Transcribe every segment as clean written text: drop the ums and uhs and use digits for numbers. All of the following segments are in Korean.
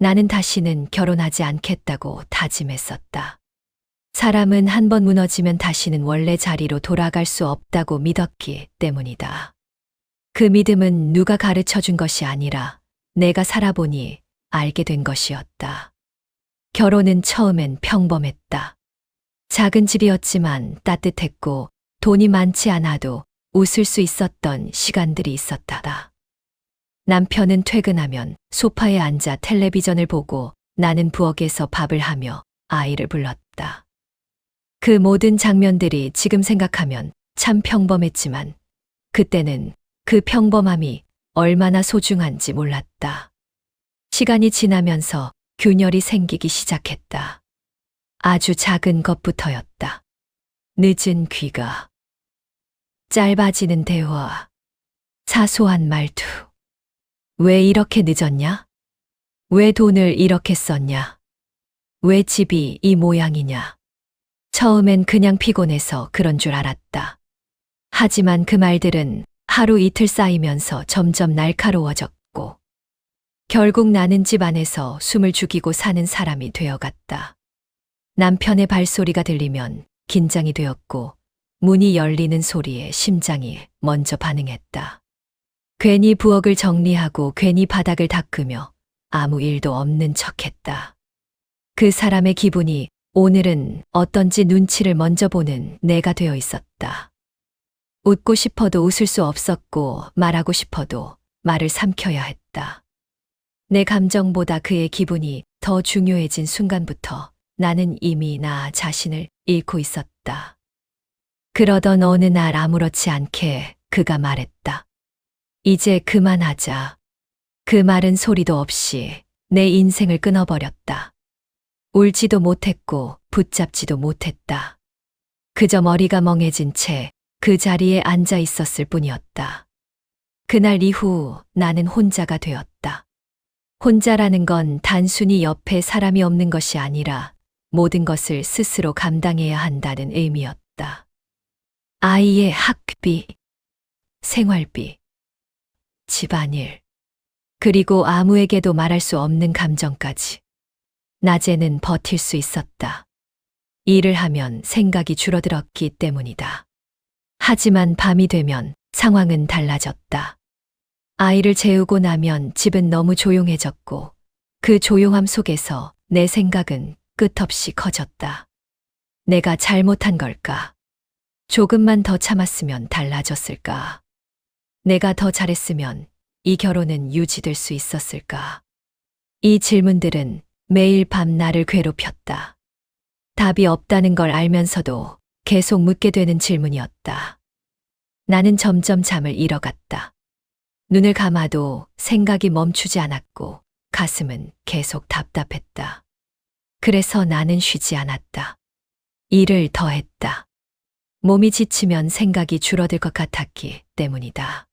나는 다시는 결혼하지 않겠다고 다짐했었다. 사람은 한 번 무너지면 다시는 원래 자리로 돌아갈 수 없다고 믿었기 때문이다. 그 믿음은 누가 가르쳐 준 것이 아니라 내가 살아보니 알게 된 것이었다. 결혼은 처음엔 평범했다. 작은 집이었지만 따뜻했고 돈이 많지 않아도 웃을 수 있었던 시간들이 있었다. 남편은 퇴근하면 소파에 앉아 텔레비전을 보고 나는 부엌에서 밥을 하며 아이를 불렀다. 그 모든 장면들이 지금 생각하면 참 평범했지만 그때는 그 평범함이 얼마나 소중한지 몰랐다. 시간이 지나면서 균열이 생기기 시작했다. 아주 작은 것부터였다. 늦은 귀가, 짧아지는 대화, 사소한 말투. 왜 이렇게 늦었냐? 왜 돈을 이렇게 썼냐? 왜 집이 이 모양이냐? 처음엔 그냥 피곤해서 그런 줄 알았다. 하지만 그 말들은 하루 이틀 쌓이면서 점점 날카로워졌고, 결국 나는 집 안에서 숨을 죽이고 사는 사람이 되어갔다. 남편의 발소리가 들리면 긴장이 되었고, 문이 열리는 소리에 심장이 먼저 반응했다. 괜히 부엌을 정리하고 괜히 바닥을 닦으며 아무 일도 없는 척했다. 그 사람의 기분이 오늘은 어떤지 눈치를 먼저 보는 내가 되어 있었다. 웃고 싶어도 웃을 수 없었고 말하고 싶어도 말을 삼켜야 했다. 내 감정보다 그의 기분이 더 중요해진 순간부터 나는 이미 나 자신을 잃고 있었다. 그러던 어느 날 아무렇지 않게 그가 말했다. 이제 그만하자. 그 말은 소리도 없이 내 인생을 끊어버렸다. 울지도 못했고 붙잡지도 못했다. 그저 머리가 멍해진 채 그 자리에 앉아 있었을 뿐이었다. 그날 이후 나는 혼자가 되었다. 혼자라는 건 단순히 옆에 사람이 없는 것이 아니라 모든 것을 스스로 감당해야 한다는 의미였다. 아이의 학비, 생활비, 집안일, 그리고 아무에게도 말할 수 없는 감정까지. 낮에는 버틸 수 있었다. 일을 하면 생각이 줄어들었기 때문이다. 하지만 밤이 되면 상황은 달라졌다. 아이를 재우고 나면 집은 너무 조용해졌고 그 조용함 속에서 내 생각은 끝없이 커졌다. 내가 잘못한 걸까? 조금만 더 참았으면 달라졌을까? 내가 더 잘했으면 이 결혼은 유지될 수 있었을까? 이 질문들은 매일 밤 나를 괴롭혔다. 답이 없다는 걸 알면서도 계속 묻게 되는 질문이었다. 나는 점점 잠을 잃어갔다. 눈을 감아도 생각이 멈추지 않았고 가슴은 계속 답답했다. 그래서 나는 쉬지 않았다. 일을 더 했다. 몸이 지치면 생각이 줄어들 것 같았기 때문이다.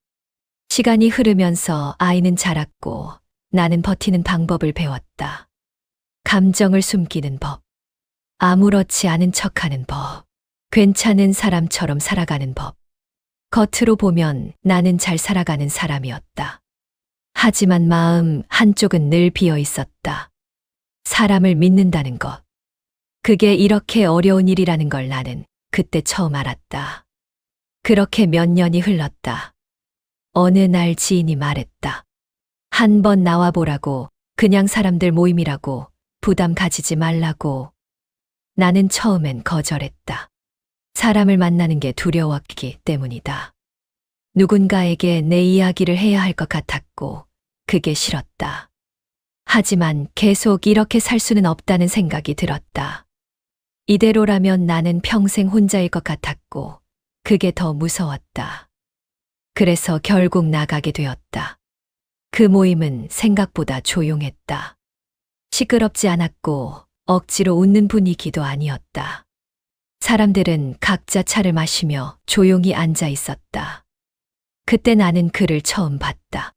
시간이 흐르면서 아이는 자랐고 나는 버티는 방법을 배웠다. 감정을 숨기는 법, 아무렇지 않은 척하는 법, 괜찮은 사람처럼 살아가는 법. 겉으로 보면 나는 잘 살아가는 사람이었다. 하지만 마음 한쪽은 늘 비어 있었다. 사람을 믿는다는 것. 그게 이렇게 어려운 일이라는 걸 나는 그때 처음 알았다. 그렇게 몇 년이 흘렀다. 어느 날 지인이 말했다. 한번 나와보라고, 그냥 사람들 모임이라고, 부담 가지지 말라고. 나는 처음엔 거절했다. 사람을 만나는 게 두려웠기 때문이다. 누군가에게 내 이야기를 해야 할 것 같았고, 그게 싫었다. 하지만 계속 이렇게 살 수는 없다는 생각이 들었다. 이대로라면 나는 평생 혼자일 것 같았고, 그게 더 무서웠다. 그래서 결국 나가게 되었다. 그 모임은 생각보다 조용했다. 시끄럽지 않았고, 억지로 웃는 분위기도 아니었다. 사람들은 각자 차를 마시며 조용히 앉아 있었다. 그때 나는 그를 처음 봤다.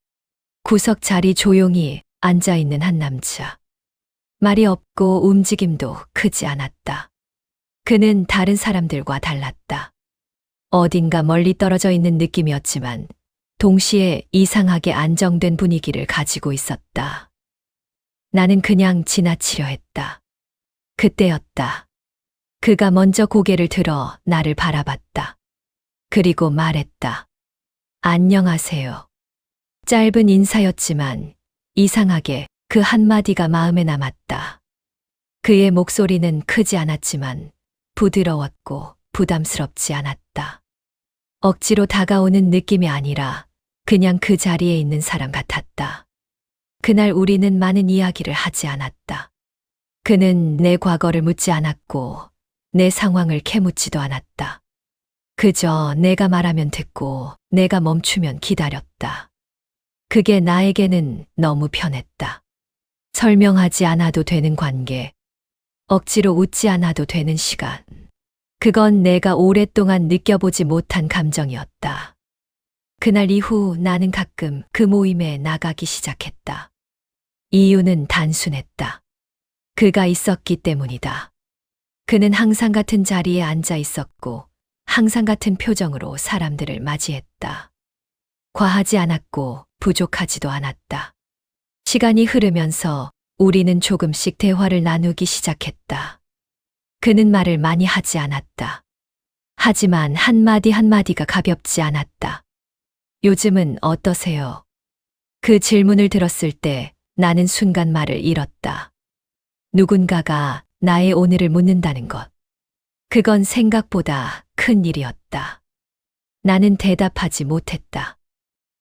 구석 자리 조용히 앉아 있는 한 남자. 말이 없고 움직임도 크지 않았다. 그는 다른 사람들과 달랐다. 어딘가 멀리 떨어져 있는 느낌이었지만 동시에 이상하게 안정된 분위기를 가지고 있었다. 나는 그냥 지나치려 했다. 그때였다. 그가 먼저 고개를 들어 나를 바라봤다. 그리고 말했다. 안녕하세요. 짧은 인사였지만 이상하게 그 한마디가 마음에 남았다. 그의 목소리는 크지 않았지만 부드러웠고 부담스럽지 않았다. 억지로 다가오는 느낌이 아니라 그냥 그 자리에 있는 사람 같았다. 그날 우리는 많은 이야기를 하지 않았다. 그는 내 과거를 묻지 않았고 내 상황을 캐묻지도 않았다. 그저 내가 말하면 듣고 내가 멈추면 기다렸다. 그게 나에게는 너무 편했다. 설명하지 않아도 되는 관계, 억지로 웃지 않아도 되는 시간. 그건 내가 오랫동안 느껴보지 못한 감정이었다. 그날 이후 나는 가끔 그 모임에 나가기 시작했다. 이유는 단순했다. 그가 있었기 때문이다. 그는 항상 같은 자리에 앉아 있었고 항상 같은 표정으로 사람들을 맞이했다. 과하지 않았고 부족하지도 않았다. 시간이 흐르면서 우리는 조금씩 대화를 나누기 시작했다. 그는 말을 많이 하지 않았다. 하지만 한마디 한마디가 가볍지 않았다. 요즘은 어떠세요? 그 질문을 들었을 때 나는 순간 말을 잃었다. 누군가가 나의 오늘을 묻는다는 것. 그건 생각보다 큰 일이었다. 나는 대답하지 못했다.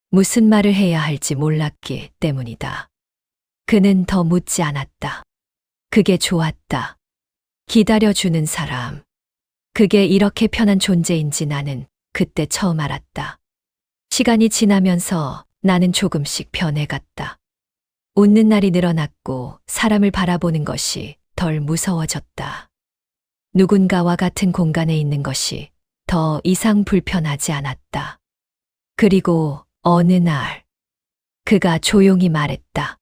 무슨 말을 해야 할지 몰랐기 때문이다. 그는 더 묻지 않았다. 그게 좋았다. 기다려주는 사람. 그게 이렇게 편한 존재인지 나는 그때 처음 알았다. 시간이 지나면서 나는 조금씩 변해갔다. 웃는 날이 늘어났고 사람을 바라보는 것이 덜 무서워졌다. 누군가와 같은 공간에 있는 것이 더 이상 불편하지 않았다. 그리고 어느 날 그가 조용히 말했다.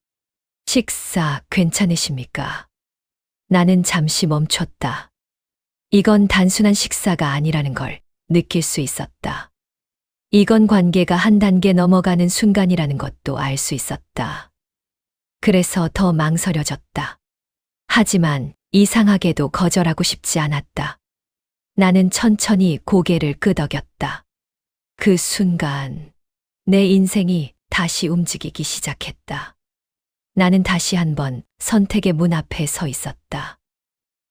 식사 괜찮으십니까? 나는 잠시 멈췄다. 이건 단순한 식사가 아니라는 걸 느낄 수 있었다. 이건 관계가 한 단계 넘어가는 순간이라는 것도 알 수 있었다. 그래서 더 망설여졌다. 하지만 이상하게도 거절하고 싶지 않았다. 나는 천천히 고개를 끄덕였다. 그 순간 내 인생이 다시 움직이기 시작했다. 나는 다시 한번 선택의 문 앞에 서 있었다.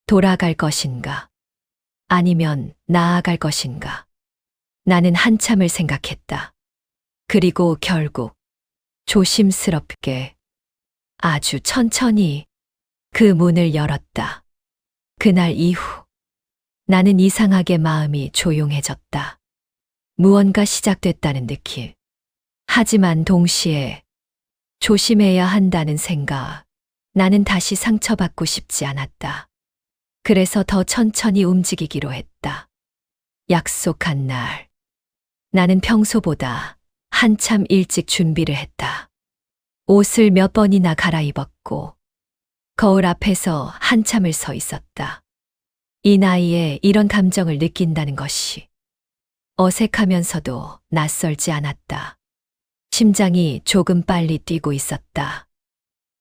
돌아갈 것인가? 아니면 나아갈 것인가? 나는 한참을 생각했다. 그리고 결국 조심스럽게 아주 천천히 그 문을 열었다. 그날 이후 나는 이상하게 마음이 조용해졌다. 무언가 시작됐다는 느낌. 하지만 동시에 조심해야 한다는 생각. 나는 다시 상처받고 싶지 않았다. 그래서 더 천천히 움직이기로 했다. 약속한 날. 나는 평소보다 한참 일찍 준비를 했다. 옷을 몇 번이나 갈아입었고 거울 앞에서 한참을 서 있었다. 이 나이에 이런 감정을 느낀다는 것이 어색하면서도 낯설지 않았다. 심장이 조금 빨리 뛰고 있었다.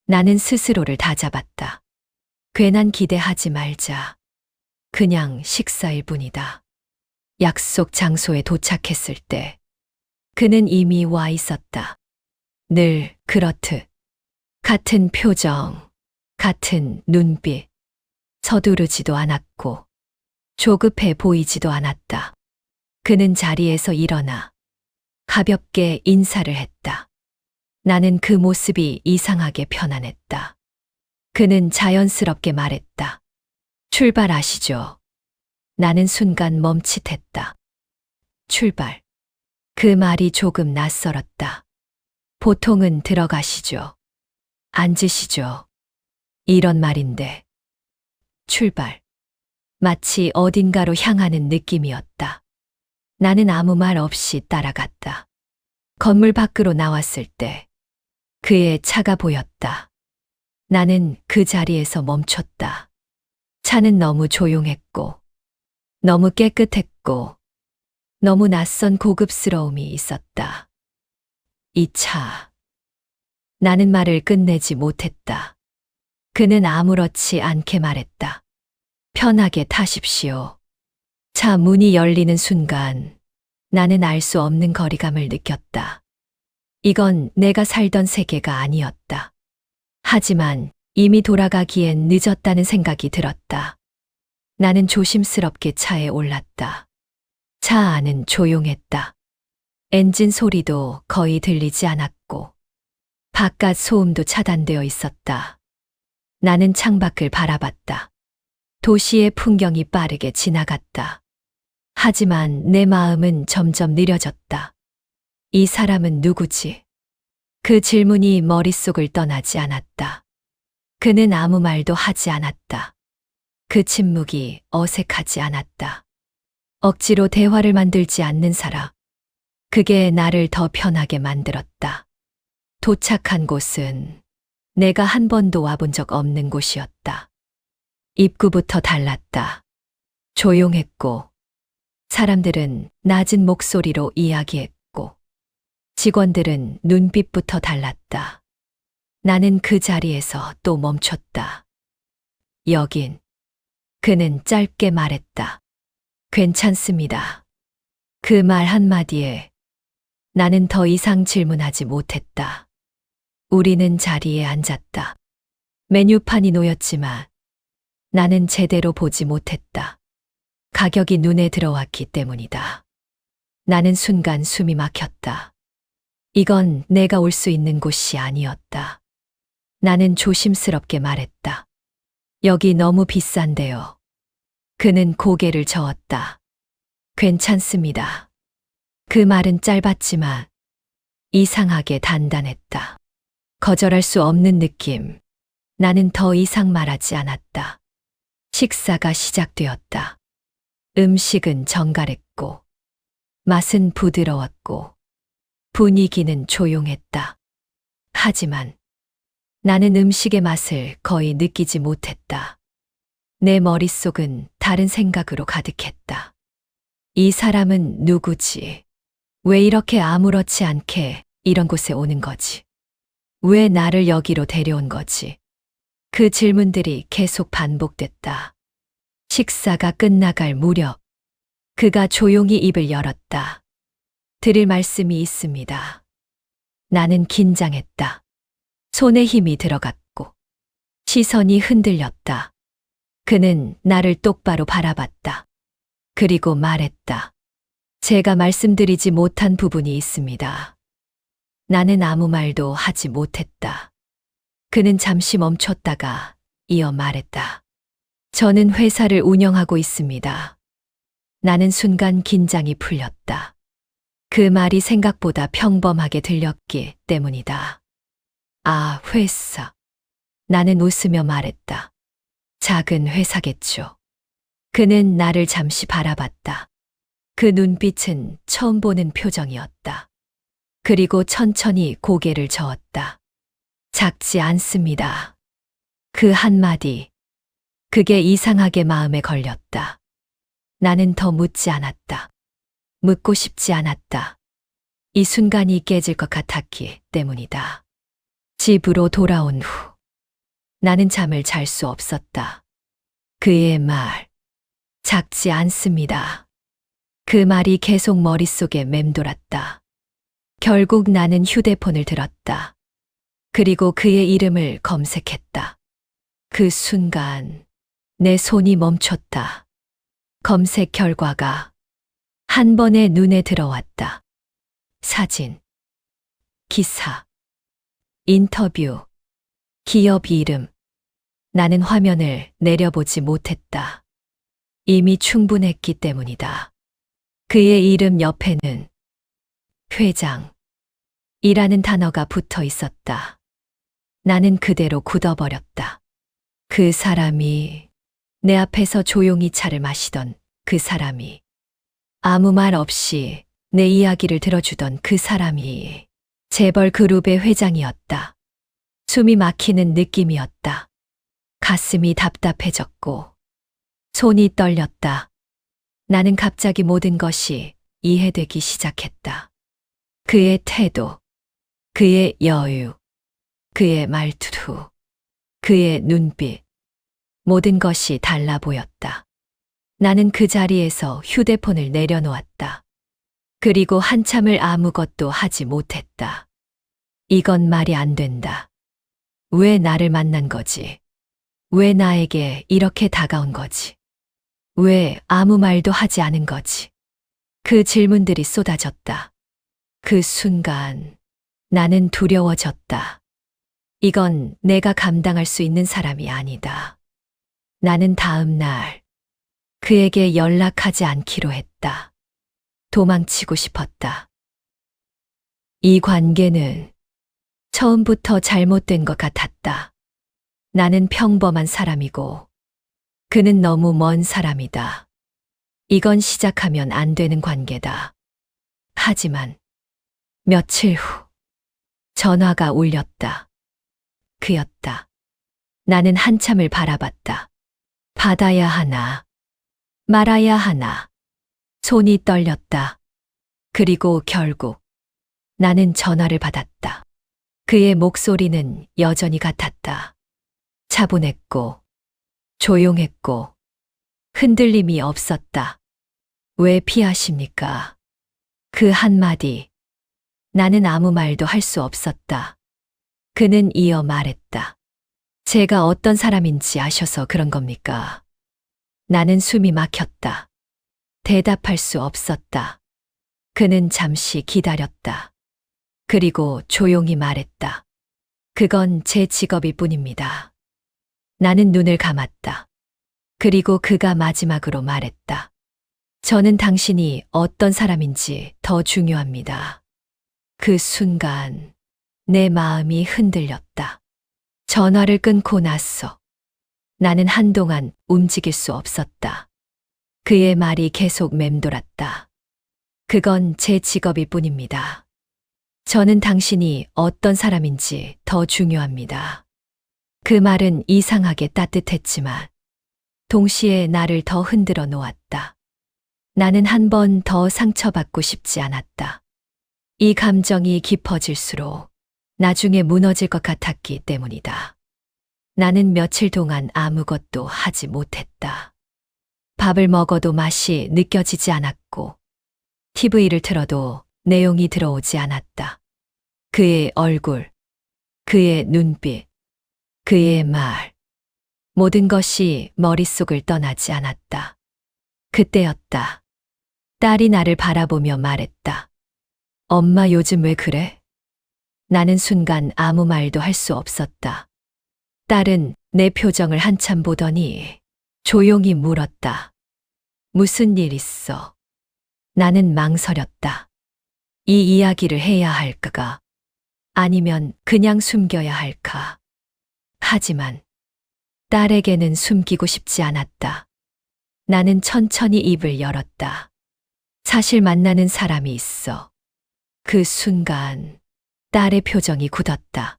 나는 스스로를 다잡았다. 괜한 기대하지 말자. 그냥 식사일 뿐이다. 약속 장소에 도착했을 때 그는 이미 와 있었다. 늘 그렇듯 같은 표정, 같은 눈빛, 서두르지도 않았고 조급해 보이지도 않았다. 그는 자리에서 일어나 가볍게 인사를 했다. 나는 그 모습이 이상하게 편안했다. 그는 자연스럽게 말했다. 출발하시죠. 나는 순간 멈칫했다. 출발. 그 말이 조금 낯설었다. 보통은 들어가시죠. 앉으시죠. 이런 말인데. 출발. 마치 어딘가로 향하는 느낌이었다. 나는 아무 말 없이 따라갔다. 건물 밖으로 나왔을 때 그의 차가 보였다. 나는 그 자리에서 멈췄다. 차는 너무 조용했고, 너무 깨끗했고, 너무 낯선 고급스러움이 있었다. 이 차. 나는 말을 끝내지 못했다. 그는 아무렇지 않게 말했다. 편하게 타십시오. 차 문이 열리는 순간 나는 알 수 없는 거리감을 느꼈다. 이건 내가 살던 세계가 아니었다. 하지만 이미 돌아가기엔 늦었다는 생각이 들었다. 나는 조심스럽게 차에 올랐다. 차 안은 조용했다. 엔진 소리도 거의 들리지 않았고, 바깥 소음도 차단되어 있었다. 나는 창밖을 바라봤다. 도시의 풍경이 빠르게 지나갔다. 하지만 내 마음은 점점 느려졌다. 이 사람은 누구지? 그 질문이 머릿속을 떠나지 않았다. 그는 아무 말도 하지 않았다. 그 침묵이 어색하지 않았다. 억지로 대화를 만들지 않는 사람. 그게 나를 더 편하게 만들었다. 도착한 곳은 내가 한 번도 와본 적 없는 곳이었다. 입구부터 달랐다. 조용했고, 사람들은 낮은 목소리로 이야기했고, 직원들은 눈빛부터 달랐다. 나는 그 자리에서 또 멈췄다. 여긴. 그는 짧게 말했다. 괜찮습니다. 그 말 한마디에 나는 더 이상 질문하지 못했다. 우리는 자리에 앉았다. 메뉴판이 놓였지만 나는 제대로 보지 못했다. 가격이 눈에 들어왔기 때문이다. 나는 순간 숨이 막혔다. 이건 내가 올 수 있는 곳이 아니었다. 나는 조심스럽게 말했다. 여기 너무 비싼데요. 그는 고개를 저었다. 괜찮습니다. 그 말은 짧았지만 이상하게 단단했다. 거절할 수 없는 느낌. 나는 더 이상 말하지 않았다. 식사가 시작되었다. 음식은 정갈했고, 맛은 부드러웠고, 분위기는 조용했다. 하지만 나는 음식의 맛을 거의 느끼지 못했다. 내 머릿속은 다른 생각으로 가득했다. 이 사람은 누구지? 왜 이렇게 아무렇지 않게 이런 곳에 오는 거지? 왜 나를 여기로 데려온 거지? 그 질문들이 계속 반복됐다. 식사가 끝나갈 무렵, 그가 조용히 입을 열었다. 드릴 말씀이 있습니다. 나는 긴장했다. 손에 힘이 들어갔고, 시선이 흔들렸다. 그는 나를 똑바로 바라봤다. 그리고 말했다. 제가 말씀드리지 못한 부분이 있습니다. 나는 아무 말도 하지 못했다. 그는 잠시 멈췄다가 이어 말했다. 저는 회사를 운영하고 있습니다. 나는 순간 긴장이 풀렸다. 그 말이 생각보다 평범하게 들렸기 때문이다. 아, 회사. 나는 웃으며 말했다. 작은 회사겠죠. 그는 나를 잠시 바라봤다. 그 눈빛은 처음 보는 표정이었다. 그리고 천천히 고개를 저었다. 작지 않습니다. 그 한마디. 그게 이상하게 마음에 걸렸다. 나는 더 묻지 않았다. 묻고 싶지 않았다. 이 순간이 깨질 것 같았기 때문이다. 집으로 돌아온 후 나는 잠을 잘 수 없었다. 그의 말, 작지 않습니다. 그 말이 계속 머릿속에 맴돌았다. 결국 나는 휴대폰을 들었다. 그리고 그의 이름을 검색했다. 그 순간 내 손이 멈췄다. 검색 결과가 한 번에 눈에 들어왔다. 사진, 기사, 인터뷰, 기업 이름. 나는 화면을 내려보지 못했다. 이미 충분했기 때문이다. 그의 이름 옆에는 회장, 이라는 단어가 붙어 있었다. 나는 그대로 굳어버렸다. 그 사람이, 내 앞에서 조용히 차를 마시던 그 사람이, 아무 말 없이 내 이야기를 들어주던 그 사람이 재벌 그룹의 회장이었다. 숨이 막히는 느낌이었다. 가슴이 답답해졌고 손이 떨렸다. 나는 갑자기 모든 것이 이해되기 시작했다. 그의 태도, 그의 여유, 그의 말투, 그의 눈빛, 모든 것이 달라 보였다. 나는 그 자리에서 휴대폰을 내려놓았다. 그리고 한참을 아무것도 하지 못했다. 이건 말이 안 된다. 왜 나를 만난 거지? 왜 나에게 이렇게 다가온 거지? 왜 아무 말도 하지 않은 거지? 그 질문들이 쏟아졌다. 그 순간 나는 두려워졌다. 이건 내가 감당할 수 있는 사람이 아니다. 나는 다음 날 그에게 연락하지 않기로 했다. 도망치고 싶었다. 이 관계는 처음부터 잘못된 것 같았다. 나는 평범한 사람이고 그는 너무 먼 사람이다. 이건 시작하면 안 되는 관계다. 하지만 며칠 후 전화가 울렸다. 그였다. 나는 한참을 바라봤다. 받아야 하나, 말아야 하나. 손이 떨렸다. 그리고 결국 나는 전화를 받았다. 그의 목소리는 여전히 같았다. 차분했고, 조용했고, 흔들림이 없었다. 왜 피하십니까? 그 한마디. 나는 아무 말도 할 수 없었다. 그는 이어 말했다. 제가 어떤 사람인지 아셔서 그런 겁니까? 나는 숨이 막혔다. 대답할 수 없었다. 그는 잠시 기다렸다. 그리고 조용히 말했다. 그건 제 직업일 뿐입니다. 나는 눈을 감았다. 그리고 그가 마지막으로 말했다. 저는 당신이 어떤 사람인지 더 중요합니다. 그 순간 내 마음이 흔들렸다. 전화를 끊고 나서 나는 한동안 움직일 수 없었다. 그의 말이 계속 맴돌았다. 그건 제 직업일 뿐입니다. 저는 당신이 어떤 사람인지 더 중요합니다. 그 말은 이상하게 따뜻했지만 동시에 나를 더 흔들어 놓았다. 나는 한 번 더 상처받고 싶지 않았다. 이 감정이 깊어질수록 나중에 무너질 것 같았기 때문이다. 나는 며칠 동안 아무것도 하지 못했다. 밥을 먹어도 맛이 느껴지지 않았고, TV를 틀어도 내용이 들어오지 않았다. 그의 얼굴, 그의 눈빛, 그의 말, 모든 것이 머릿속을 떠나지 않았다. 그때였다. 딸이 나를 바라보며 말했다. 엄마 요즘 왜 그래? 나는 순간 아무 말도 할 수 없었다. 딸은 내 표정을 한참 보더니 조용히 물었다. 무슨 일 있어? 나는 망설였다. 이 이야기를 해야 할까? 아니면 그냥 숨겨야 할까? 하지만 딸에게는 숨기고 싶지 않았다. 나는 천천히 입을 열었다. 사실 만나는 사람이 있어. 그 순간 딸의 표정이 굳었다.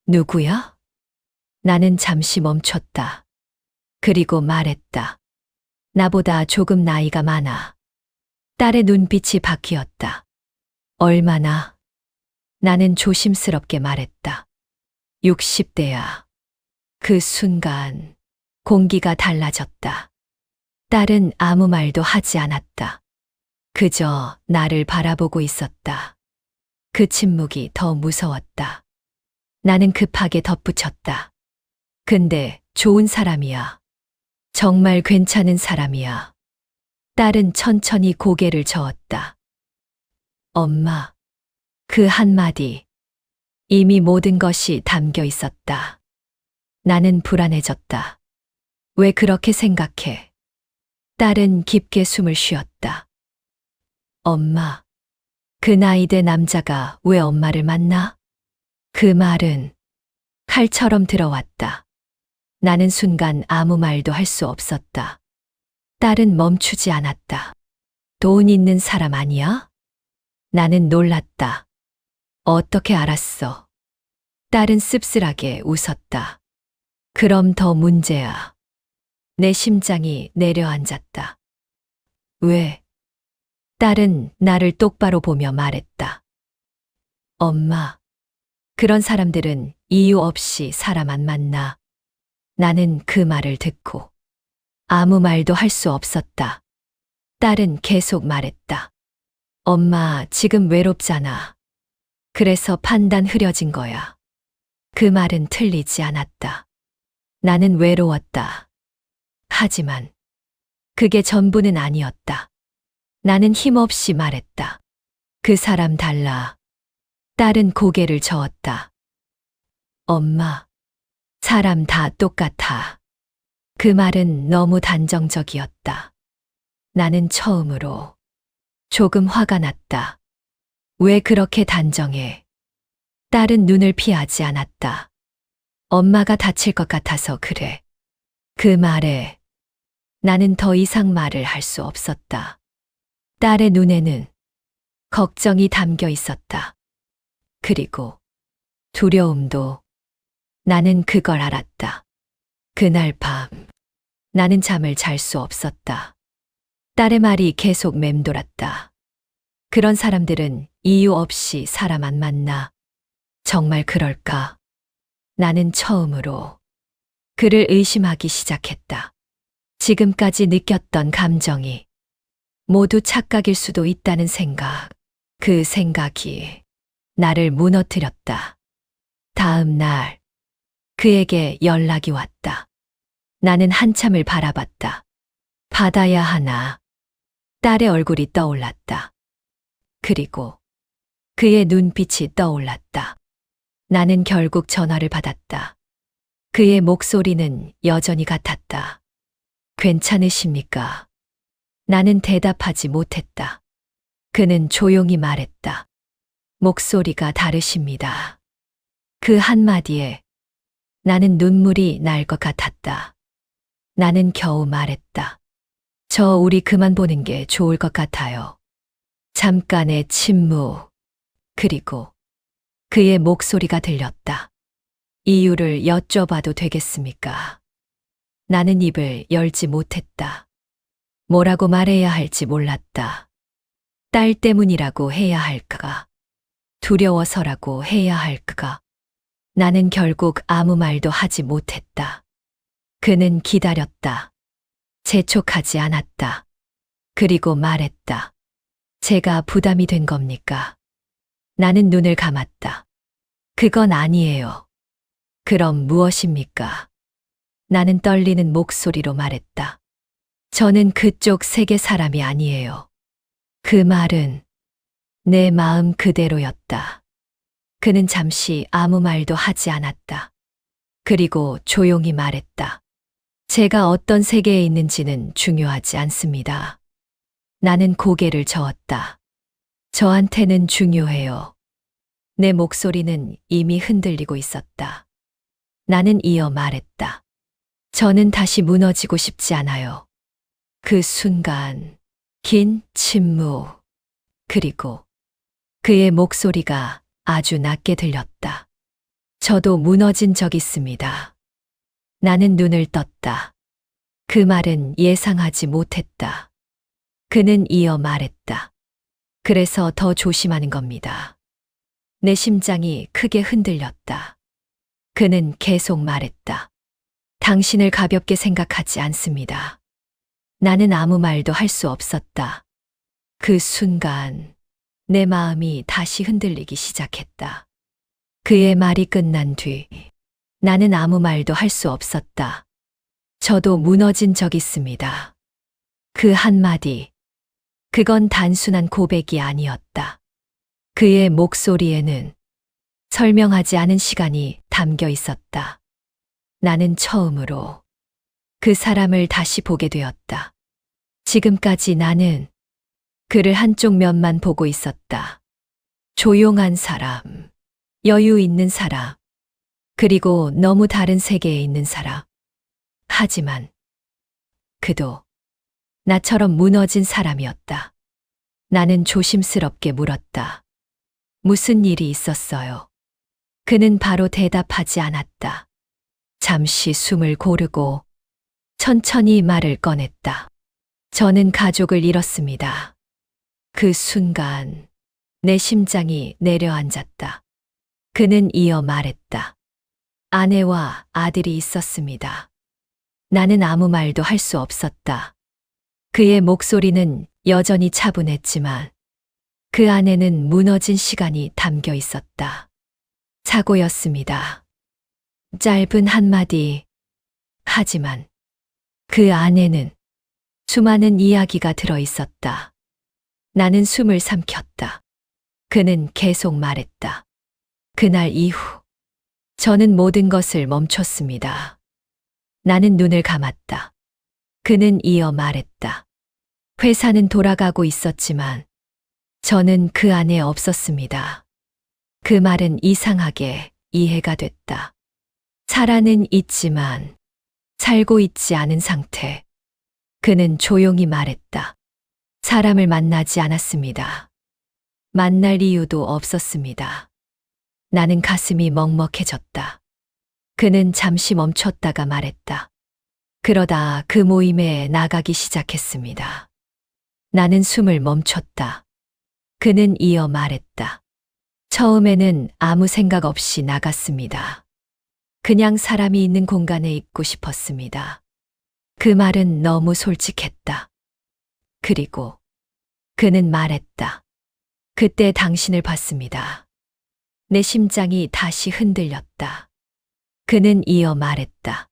누구야? 나는 잠시 멈췄다. 그리고 말했다. 나보다 조금 나이가 많아. 딸의 눈빛이 바뀌었다. 얼마나? 나는 조심스럽게 말했다. 60대야. 그 순간 공기가 달라졌다. 딸은 아무 말도 하지 않았다. 그저 나를 바라보고 있었다. 그 침묵이 더 무서웠다. 나는 급하게 덧붙였다. 근데 좋은 사람이야. 정말 괜찮은 사람이야. 딸은 천천히 고개를 저었다. 엄마. 그 한마디. 이미 모든 것이 담겨 있었다. 나는 불안해졌다. 왜 그렇게 생각해? 딸은 깊게 숨을 쉬었다. 엄마. 그 나이대 남자가 왜 엄마를 만나? 그 말은 칼처럼 들어왔다. 나는 순간 아무 말도 할 수 없었다. 딸은 멈추지 않았다. 돈 있는 사람 아니야? 나는 놀랐다. 어떻게 알았어? 딸은 씁쓸하게 웃었다. 그럼 더 문제야. 내 심장이 내려앉았다. 왜? 딸은 나를 똑바로 보며 말했다. 엄마, 그런 사람들은 이유 없이 사람 안 만나. 나는 그 말을 듣고 아무 말도 할 수 없었다. 딸은 계속 말했다. 엄마, 지금 외롭잖아. 그래서 판단 흐려진 거야. 그 말은 틀리지 않았다. 나는 외로웠다. 하지만 그게 전부는 아니었다. 나는 힘없이 말했다. 그 사람 달라. 딸은 고개를 저었다. 엄마, 사람 다 똑같아. 그 말은 너무 단정적이었다. 나는 처음으로 조금 화가 났다. 왜 그렇게 단정해? 딸은 눈을 피하지 않았다. 엄마가 다칠 것 같아서 그래. 그 말에 나는 더 이상 말을 할 수 없었다. 딸의 눈에는 걱정이 담겨 있었다. 그리고 두려움도. 나는 그걸 알았다. 그날 밤, 나는 잠을 잘 수 없었다. 딸의 말이 계속 맴돌았다. 그런 사람들은 이유 없이 사람 안 만나. 정말 그럴까? 나는 처음으로 그를 의심하기 시작했다. 지금까지 느꼈던 감정이 모두 착각일 수도 있다는 생각. 그 생각이 나를 무너뜨렸다. 다음 날 그에게 연락이 왔다. 나는 한참을 바라봤다. 받아야 하나. 딸의 얼굴이 떠올랐다. 그리고 그의 눈빛이 떠올랐다. 나는 결국 전화를 받았다. 그의 목소리는 여전히 같았다. 괜찮으십니까? 나는 대답하지 못했다. 그는 조용히 말했다. 목소리가 다르십니다. 그 한마디에 나는 눈물이 날 것 같았다. 나는 겨우 말했다. 저 우리 그만 보는 게 좋을 것 같아요. 잠깐의 침묵. 그리고 그의 목소리가 들렸다. 이유를 여쭤봐도 되겠습니까? 나는 입을 열지 못했다. 뭐라고 말해야 할지 몰랐다. 딸 때문이라고 해야 할까? 두려워서라고 해야 할까? 나는 결국 아무 말도 하지 못했다. 그는 기다렸다. 재촉하지 않았다. 그리고 말했다. 제가 부담이 된 겁니까? 나는 눈을 감았다. 그건 아니에요. 그럼 무엇입니까? 나는 떨리는 목소리로 말했다. 저는 그쪽 세계 사람이 아니에요. 그 말은 내 마음 그대로였다. 그는 잠시 아무 말도 하지 않았다. 그리고 조용히 말했다. 제가 어떤 세계에 있는지는 중요하지 않습니다. 나는 고개를 저었다. 저한테는 중요해요. 내 목소리는 이미 흔들리고 있었다. 나는 이어 말했다. 저는 다시 무너지고 싶지 않아요. 그 순간, 긴 침묵. 그리고 그의 목소리가 아주 낮게 들렸다. 저도 무너진 적 있습니다. 나는 눈을 떴다. 그 말은 예상하지 못했다. 그는 이어 말했다. 그래서 더 조심하는 겁니다. 내 심장이 크게 흔들렸다. 그는 계속 말했다. 당신을 가볍게 생각하지 않습니다. 나는 아무 말도 할 수 없었다. 그 순간 내 마음이 다시 흔들리기 시작했다. 그의 말이 끝난 뒤 나는 아무 말도 할 수 없었다. 저도 무너진 적 있습니다. 그 한마디, 그건 단순한 고백이 아니었다. 그의 목소리에는 설명하지 않은 시간이 담겨 있었다. 나는 처음으로 그 사람을 다시 보게 되었다. 지금까지 나는 그를 한쪽 면만 보고 있었다. 조용한 사람, 여유 있는 사람, 그리고 너무 다른 세계에 있는 사람. 하지만 그도 나처럼 무너진 사람이었다. 나는 조심스럽게 물었다. 무슨 일이 있었어요? 그는 바로 대답하지 않았다. 잠시 숨을 고르고 천천히 말을 꺼냈다. 저는 가족을 잃었습니다. 그 순간 내 심장이 내려앉았다. 그는 이어 말했다. 아내와 아들이 있었습니다. 나는 아무 말도 할 수 없었다. 그의 목소리는 여전히 차분했지만 그 안에는 무너진 시간이 담겨 있었다. 사고였습니다. 짧은 한마디. 하지만 그 안에는 수많은 이야기가 들어 있었다. 나는 숨을 삼켰다. 그는 계속 말했다. 그날 이후 저는 모든 것을 멈췄습니다. 나는 눈을 감았다. 그는 이어 말했다. 회사는 돌아가고 있었지만 저는 그 안에 없었습니다. 그 말은 이상하게 이해가 됐다. 살아는 있지만 살고 있지 않은 상태. 그는 조용히 말했다. 사람을 만나지 않았습니다. 만날 이유도 없었습니다. 나는 가슴이 먹먹해졌다. 그는 잠시 멈췄다가 말했다. 그러다 그 모임에 나가기 시작했습니다. 나는 숨을 멈췄다. 그는 이어 말했다. 처음에는 아무 생각 없이 나갔습니다. 그냥 사람이 있는 공간에 있고 싶었습니다. 그 말은 너무 솔직했다. 그리고 그는 말했다. 그때 당신을 봤습니다. 내 심장이 다시 흔들렸다. 그는 이어 말했다.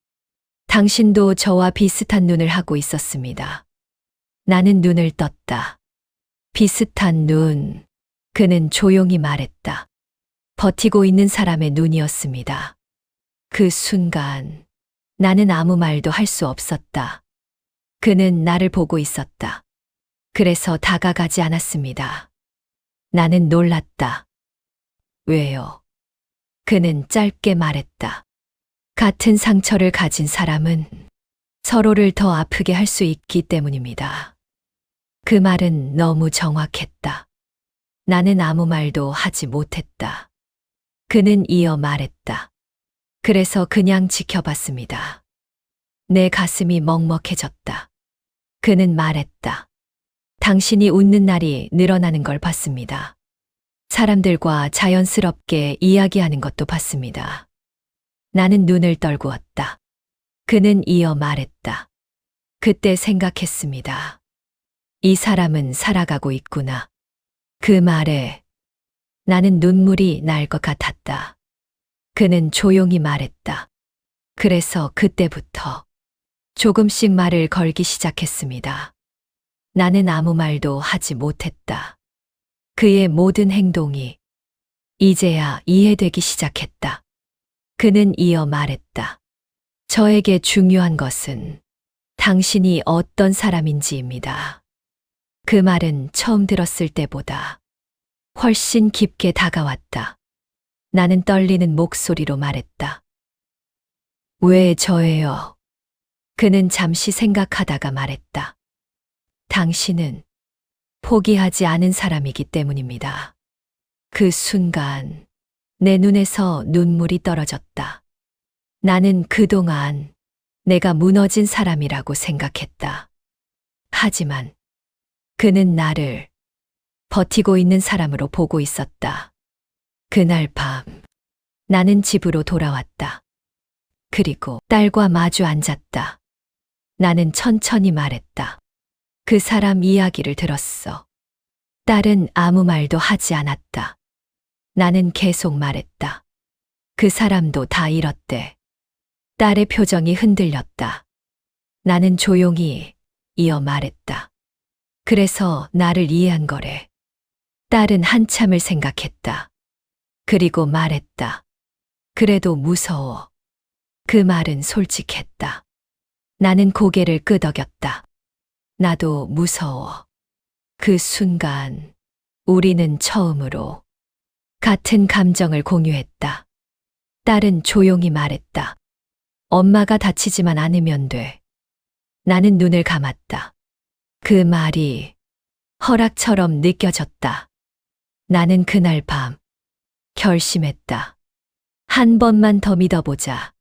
당신도 저와 비슷한 눈을 하고 있었습니다. 나는 눈을 떴다. 비슷한 눈. 그는 조용히 말했다. 버티고 있는 사람의 눈이었습니다. 그 순간 나는 아무 말도 할 수 없었다. 그는 나를 보고 있었다. 그래서 다가가지 않았습니다. 나는 놀랐다. 왜요? 그는 짧게 말했다. 같은 상처를 가진 사람은 서로를 더 아프게 할 수 있기 때문입니다. 그 말은 너무 정확했다. 나는 아무 말도 하지 못했다. 그는 이어 말했다. 그래서 그냥 지켜봤습니다. 내 가슴이 먹먹해졌다. 그는 말했다. 당신이 웃는 날이 늘어나는 걸 봤습니다. 사람들과 자연스럽게 이야기하는 것도 봤습니다. 나는 눈을 떨구었다. 그는 이어 말했다. 그때 생각했습니다. 이 사람은 살아가고 있구나. 그 말에 나는 눈물이 날 것 같았다. 그는 조용히 말했다. 그래서 그때부터 조금씩 말을 걸기 시작했습니다. 나는 아무 말도 하지 못했다. 그의 모든 행동이 이제야 이해되기 시작했다. 그는 이어 말했다. 저에게 중요한 것은 당신이 어떤 사람인지입니다. 그 말은 처음 들었을 때보다 훨씬 깊게 다가왔다. 나는 떨리는 목소리로 말했다. 왜 저예요? 그는 잠시 생각하다가 말했다. 당신은 포기하지 않은 사람이기 때문입니다. 그 순간 내 눈에서 눈물이 떨어졌다. 나는 그동안 내가 무너진 사람이라고 생각했다. 하지만 그는 나를 버티고 있는 사람으로 보고 있었다. 그날 밤 나는 집으로 돌아왔다. 그리고 딸과 마주 앉았다. 나는 천천히 말했다. 그 사람 이야기를 들었어. 딸은 아무 말도 하지 않았다. 나는 계속 말했다. 그 사람도 다 잃었대. 딸의 표정이 흔들렸다. 나는 조용히 이어 말했다. 그래서 나를 이해한 거래. 딸은 한참을 생각했다. 그리고 말했다. 그래도 무서워. 그 말은 솔직했다. 나는 고개를 끄덕였다. 나도 무서워. 그 순간 우리는 처음으로 같은 감정을 공유했다. 딸은 조용히 말했다. 엄마가 다치지만 않으면 돼. 나는 눈을 감았다. 그 말이 허락처럼 느껴졌다. 나는 그날 밤 결심했다. 한 번만 더 믿어보자.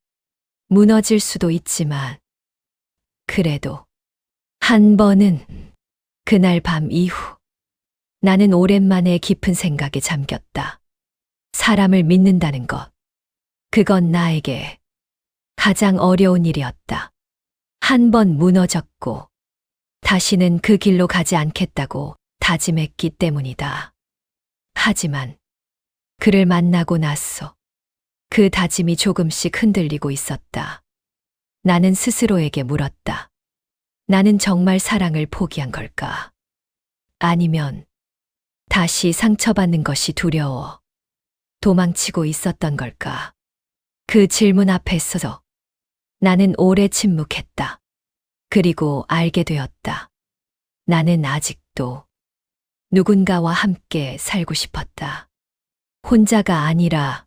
무너질 수도 있지만 그래도 한 번은. 그날 밤 이후 나는 오랜만에 깊은 생각에 잠겼다. 사람을 믿는다는 것. 그건 나에게 가장 어려운 일이었다. 한 번 무너졌고 다시는 그 길로 가지 않겠다고 다짐했기 때문이다. 하지만 그를 만나고 나서 그 다짐이 조금씩 흔들리고 있었다. 나는 스스로에게 물었다. 나는 정말 사랑을 포기한 걸까? 아니면 다시 상처받는 것이 두려워 도망치고 있었던 걸까? 그 질문 앞에 서서 나는 오래 침묵했다. 그리고 알게 되었다. 나는 아직도 누군가와 함께 살고 싶었다. 혼자가 아니라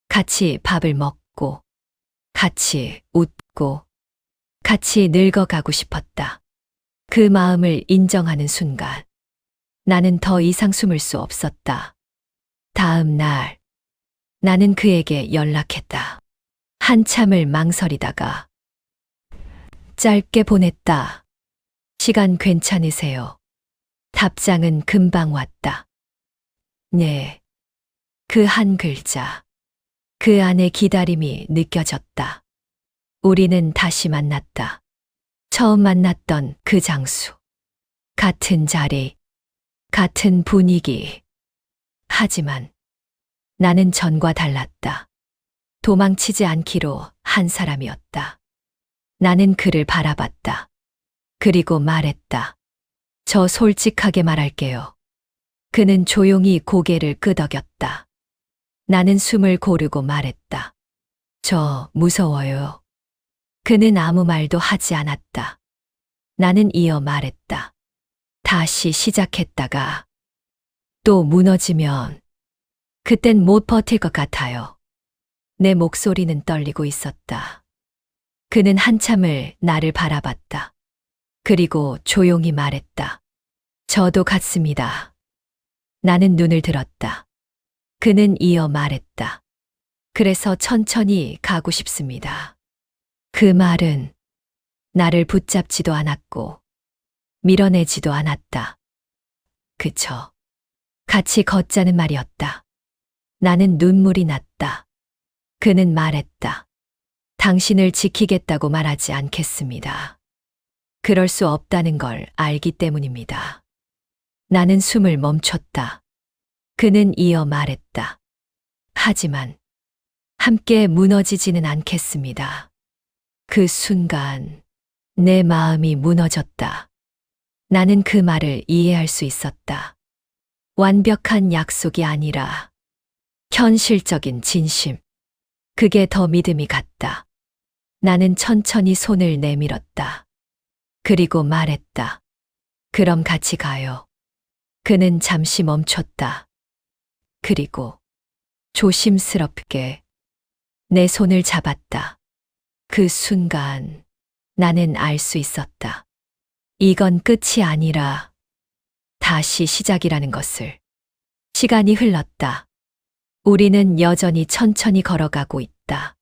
같이 밥을 먹고, 같이 웃고, 같이 늙어가고 싶었다. 그 마음을 인정하는 순간 나는 더 이상 숨을 수 없었다. 다음 날 나는 그에게 연락했다. 한참을 망설이다가 짧게 보냈다. 시간 괜찮으세요? 답장은 금방 왔다. 네. 그 한 글자. 그 안에 기다림이 느껴졌다. 우리는 다시 만났다. 처음 만났던 그 장소. 같은 자리. 같은 분위기. 하지만 나는 전과 달랐다. 도망치지 않기로 한 사람이었다. 나는 그를 바라봤다. 그리고 말했다. 저 솔직하게 말할게요. 그는 조용히 고개를 끄덕였다. 나는 숨을 고르고 말했다. 저 무서워요. 그는 아무 말도 하지 않았다. 나는 이어 말했다. 다시 시작했다가 또 무너지면 그땐 못 버틸 것 같아요. 내 목소리는 떨리고 있었다. 그는 한참을 나를 바라봤다. 그리고 조용히 말했다. 저도 같습니다. 나는 눈을 들었다. 그는 이어 말했다. 그래서 천천히 가고 싶습니다. 그 말은 나를 붙잡지도 않았고 밀어내지도 않았다. 그저 같이 걷자는 말이었다. 나는 눈물이 났다. 그는 말했다. 당신을 지키겠다고 말하지 않겠습니다. 그럴 수 없다는 걸 알기 때문입니다. 나는 숨을 멈췄다. 그는 이어 말했다. 하지만 함께 무너지지는 않겠습니다. 그 순간 내 마음이 무너졌다. 나는 그 말을 이해할 수 있었다. 완벽한 약속이 아니라 현실적인 진심. 그게 더 믿음이 갔다. 나는 천천히 손을 내밀었다. 그리고 말했다. 그럼 같이 가요. 그는 잠시 멈췄다. 그리고 조심스럽게 내 손을 잡았다. 그 순간 나는 알 수 있었다. 이건 끝이 아니라 다시 시작이라는 것을. 시간이 흘렀다. 우리는 여전히 천천히 걸어가고 있다.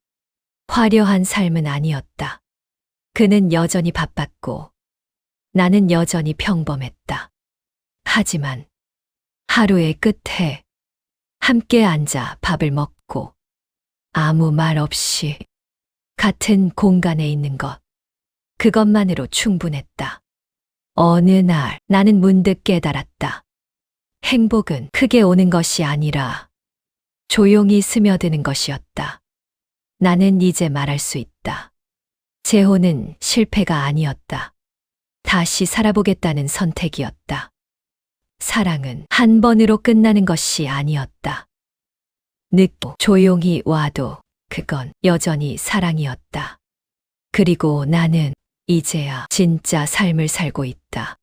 화려한 삶은 아니었다. 그는 여전히 바빴고 나는 여전히 평범했다. 하지만 하루의 끝에 함께 앉아 밥을 먹고 아무 말 없이 같은 공간에 있는 것. 그것만으로 충분했다. 어느 날 나는 문득 깨달았다. 행복은 크게 오는 것이 아니라 조용히 스며드는 것이었다. 나는 이제 말할 수 있다. 재혼은 실패가 아니었다. 다시 살아보겠다는 선택이었다. 사랑은 한 번으로 끝나는 것이 아니었다. 늦고 조용히 와도 그건 여전히 사랑이었다. 그리고 나는 이제야 진짜 삶을 살고 있다.